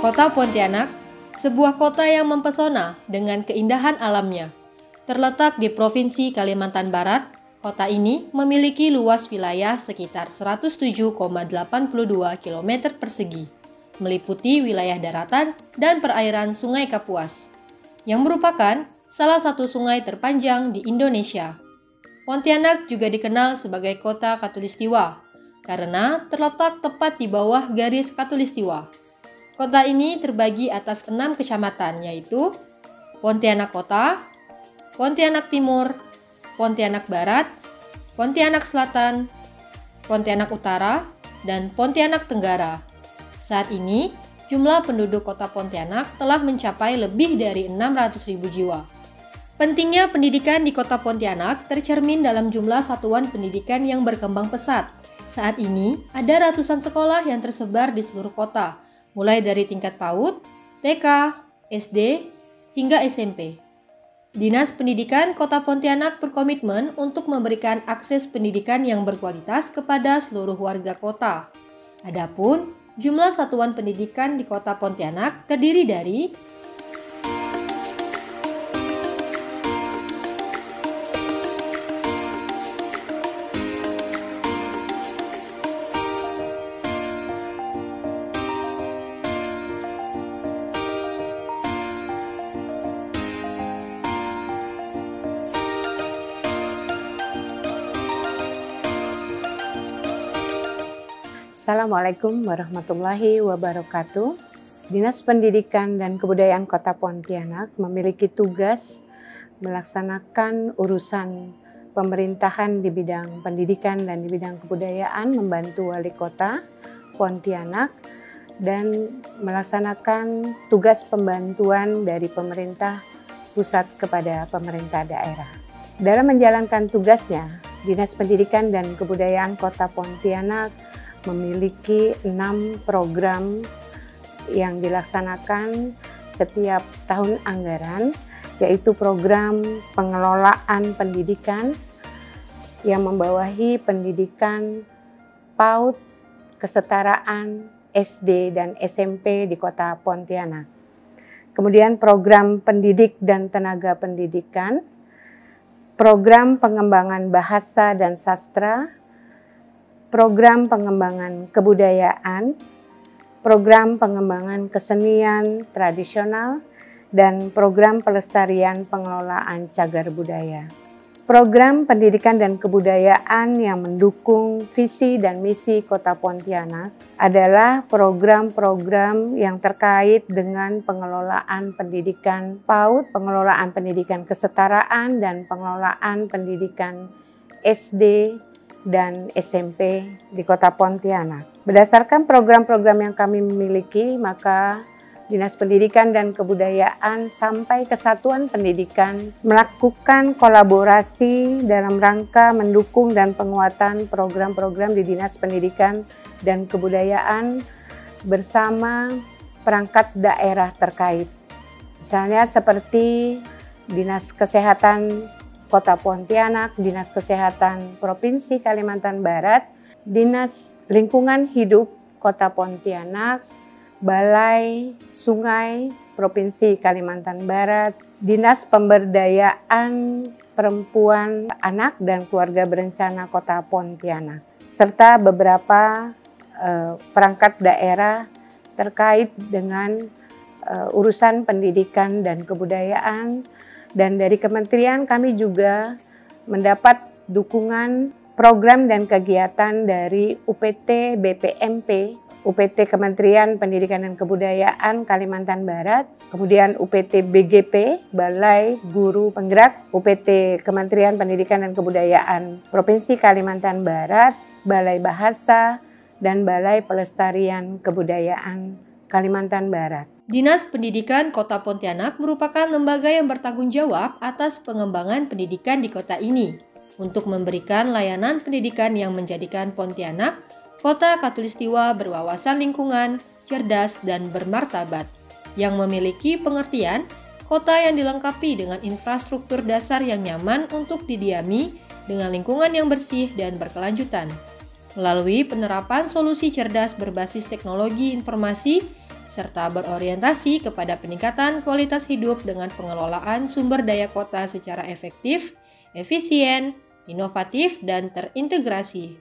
Kota Pontianak, sebuah kota yang mempesona dengan keindahan alamnya. Terletak di Provinsi Kalimantan Barat, kota ini memiliki luas wilayah sekitar 107,82 km persegi, meliputi wilayah daratan dan perairan Sungai Kapuas, yang merupakan salah satu sungai terpanjang di Indonesia. Pontianak juga dikenal sebagai kota Khatulistiwa, karena terletak tepat di bawah garis Khatulistiwa. Kota ini terbagi atas 6 kecamatan, yaitu Pontianak Kota, Pontianak Timur, Pontianak Barat, Pontianak Selatan, Pontianak Utara, dan Pontianak Tenggara. Saat ini, jumlah penduduk kota Pontianak telah mencapai lebih dari 600.000 jiwa. Pentingnya pendidikan di kota Pontianak tercermin dalam jumlah satuan pendidikan yang berkembang pesat. Saat ini, ada ratusan sekolah yang tersebar di seluruh kota, mulai dari tingkat PAUD, TK, SD, hingga SMP. Dinas Pendidikan Kota Pontianak berkomitmen untuk memberikan akses pendidikan yang berkualitas kepada seluruh warga kota. Adapun jumlah satuan pendidikan di Kota Pontianak terdiri dari Assalamualaikum warahmatullahi wabarakatuh. Dinas Pendidikan dan Kebudayaan Kota Pontianak memiliki tugas melaksanakan urusan pemerintahan di bidang pendidikan dan di bidang kebudayaan, membantu Wali Kota Pontianak, dan melaksanakan tugas pembantuan dari pemerintah pusat kepada pemerintah daerah. Dalam menjalankan tugasnya, Dinas Pendidikan dan Kebudayaan Kota Pontianak memiliki 6 program yang dilaksanakan setiap tahun anggaran, yaitu program pengelolaan pendidikan yang membawahi pendidikan PAUD, kesetaraan, SD dan SMP di Kota Pontianak. Kemudian program pendidik dan tenaga pendidikan, program pengembangan bahasa dan sastra, program pengembangan kebudayaan, program pengembangan kesenian tradisional, dan program pelestarian pengelolaan cagar budaya. Program pendidikan dan kebudayaan yang mendukung visi dan misi Kota Pontianak adalah program-program yang terkait dengan pengelolaan pendidikan PAUD, pengelolaan pendidikan kesetaraan, dan pengelolaan pendidikan SD dan SMP di Kota Pontianak. Berdasarkan program-program yang kami miliki, maka Dinas Pendidikan dan Kebudayaan sampai Kesatuan Pendidikan melakukan kolaborasi dalam rangka mendukung dan penguatan program-program di Dinas Pendidikan dan Kebudayaan bersama perangkat daerah terkait. Misalnya seperti Dinas Kesehatan Kota Pontianak, Dinas Kesehatan Provinsi Kalimantan Barat, Dinas Lingkungan Hidup Kota Pontianak, Balai Sungai Provinsi Kalimantan Barat, Dinas Pemberdayaan Perempuan, Anak dan Keluarga Berencana Kota Pontianak, serta beberapa perangkat daerah terkait dengan urusan pendidikan dan kebudayaan. Dan dari kementerian kami juga mendapat dukungan program dan kegiatan dari UPT BPMP, UPT Kementerian Pendidikan dan Kebudayaan Kalimantan Barat, kemudian UPT BGP, Balai Guru Penggerak, UPT Kementerian Pendidikan dan Kebudayaan Provinsi Kalimantan Barat, Balai Bahasa, dan Balai Pelestarian Kebudayaan Kalimantan Barat. Dinas Pendidikan Kota Pontianak merupakan lembaga yang bertanggung jawab atas pengembangan pendidikan di kota ini untuk memberikan layanan pendidikan yang menjadikan Pontianak kota khatulistiwa berwawasan lingkungan, cerdas, dan bermartabat, yang memiliki pengertian kota yang dilengkapi dengan infrastruktur dasar yang nyaman untuk didiami dengan lingkungan yang bersih dan berkelanjutan. Melalui penerapan solusi cerdas berbasis teknologi informasi serta berorientasi kepada peningkatan kualitas hidup dengan pengelolaan sumber daya kota secara efektif, efisien, inovatif, dan terintegrasi.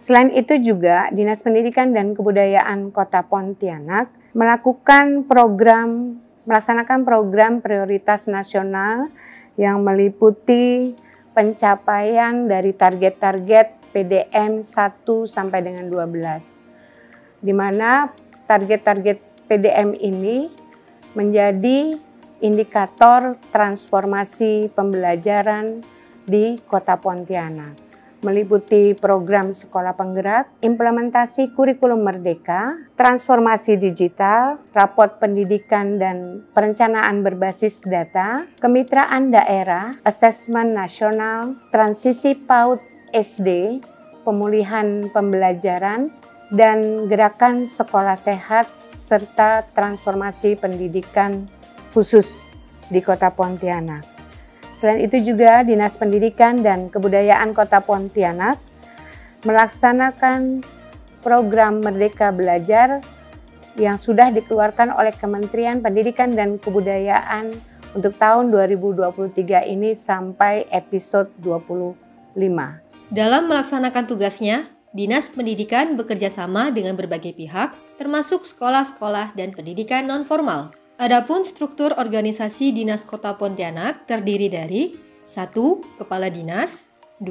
Selain itu juga, Dinas Pendidikan dan Kebudayaan Kota Pontianak melaksanakan program prioritas nasional yang meliputi pencapaian dari target-target PDN 1 sampai dengan 12, di mana target-target PDM ini menjadi indikator transformasi pembelajaran di Kota Pontianak, meliputi program sekolah penggerak, implementasi kurikulum merdeka, transformasi digital, raport pendidikan dan perencanaan berbasis data, kemitraan daerah, asesmen nasional, transisi PAUD SD, pemulihan pembelajaran, dan gerakan sekolah sehat, serta transformasi pendidikan khusus di Kota Pontianak. Selain itu juga Dinas Pendidikan dan Kebudayaan Kota Pontianak melaksanakan program Merdeka Belajar yang sudah dikeluarkan oleh Kementerian Pendidikan dan Kebudayaan untuk tahun 2023 ini sampai episode 25. Dalam melaksanakan tugasnya, Dinas Pendidikan bekerja sama dengan berbagai pihak, termasuk sekolah-sekolah dan pendidikan non-formal. Adapun struktur organisasi Dinas Kota Pontianak terdiri dari 1. Kepala Dinas, 2.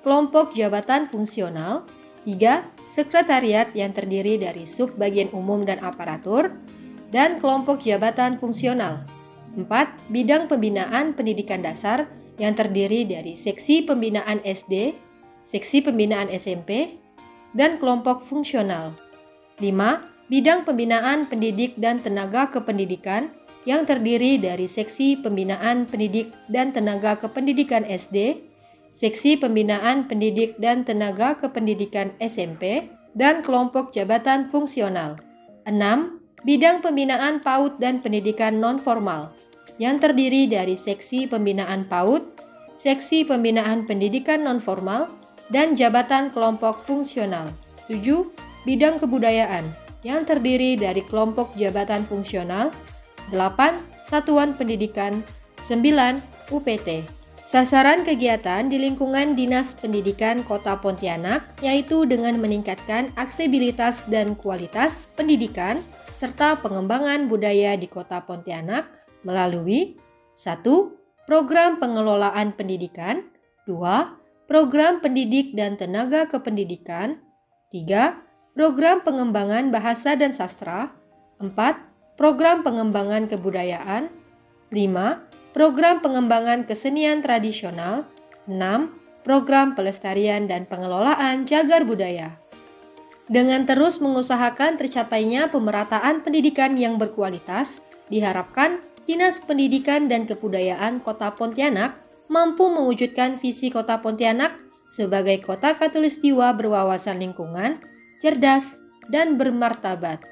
Kelompok jabatan fungsional, 3. Sekretariat yang terdiri dari sub bagian umum dan aparatur, dan kelompok jabatan fungsional, 4. Bidang pembinaan pendidikan dasar yang terdiri dari seksi pembinaan SD, seksi pembinaan SMP, dan kelompok fungsional, 5. Bidang pembinaan pendidik dan tenaga kependidikan yang terdiri dari seksi pembinaan pendidik dan tenaga kependidikan SD, seksi pembinaan pendidik dan tenaga kependidikan SMP, dan kelompok jabatan fungsional. 6. Bidang pembinaan PAUD dan pendidikan non-formal yang terdiri dari seksi pembinaan PAUD, seksi pembinaan pendidikan non-formal, dan jabatan kelompok fungsional. 7. Bidang kebudayaan yang terdiri dari kelompok jabatan fungsional, 8. Satuan pendidikan, 9. UPT. Sasaran kegiatan di lingkungan Dinas Pendidikan Kota Pontianak yaitu dengan meningkatkan aksesibilitas dan kualitas pendidikan serta pengembangan budaya di Kota Pontianak melalui 1. Program pengelolaan pendidikan, 2. Program pendidik dan tenaga kependidikan, 3. Program pengembangan bahasa dan sastra, 4. Program pengembangan kebudayaan, 5. Program pengembangan kesenian tradisional, 6. Program pelestarian dan pengelolaan cagar budaya. Dengan terus mengusahakan tercapainya pemerataan pendidikan yang berkualitas, diharapkan Dinas Pendidikan dan Kebudayaan Kota Pontianak mampu mewujudkan visi Kota Pontianak sebagai kota khatulistiwa berwawasan lingkungan, cerdas, dan bermartabat.